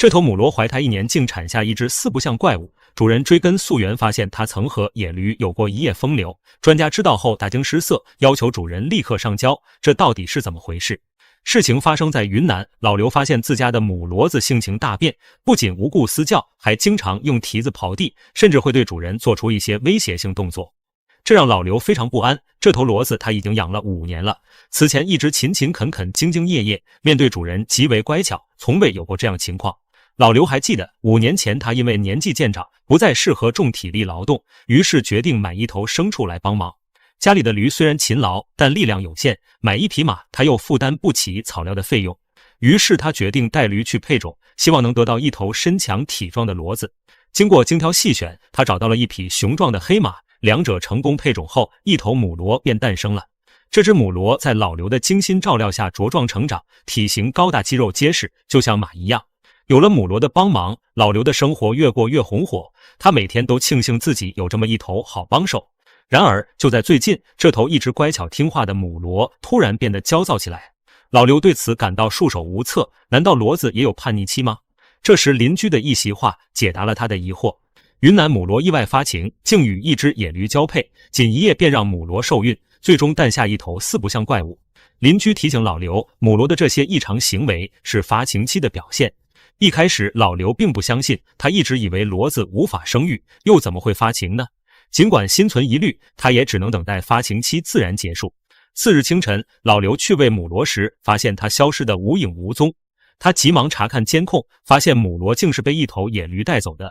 这头母骡怀胎1年，竟产下一只四不像怪物。主人追根溯源，发现它曾和野驴有过一夜风流。专家知道后大惊失色，要求主人立刻上交。这到底是怎么回事？事情发生在云南，老刘发现自家的母骡子性情大变，不仅无故嘶叫，还经常用蹄子刨地，甚至会对主人做出一些威胁性动作。这让老刘非常不安。这头骡子他已经养了5年了，此前一直勤勤恳恳、兢兢业业，面对主人极为乖巧，从未有过这样情况。老刘还记得5年前，他因为年纪渐长，不再适合重体力劳动，于是决定买一头牲畜来帮忙。家里的驴虽然勤劳，但力量有限，买一匹马他又负担不起草料的费用，于是他决定带驴去配种，希望能得到一头身强体壮的骡子。经过精挑细选，他找到了一匹雄壮的黑马，两者成功配种后，一头母骡便诞生了。这只母骡在老刘的精心照料下茁壮成长，体型高大，肌肉结实，就像马一样。有了母骡的帮忙，老刘的生活越过越红火，他每天都庆幸自己有这么一头好帮手。然而就在最近，这头一直乖巧听话的母骡突然变得焦躁起来，老刘对此感到束手无策。难道骡子也有叛逆期吗？这时邻居的一席话解答了他的疑惑。云南母骡意外发情，竟与一只野驴交配，仅1夜便让母骡受孕，最终诞下一头四不像怪物。邻居提醒老刘，母骡的这些异常行为是发情期的表现。一开始老刘并不相信，他一直以为骡子无法生育，又怎么会发情呢？尽管心存疑虑，他也只能等待发情期自然结束。次日清晨，老刘去喂母骡时，发现它消失得无影无踪。他急忙查看监控，发现母骡竟是被一头野驴带走的。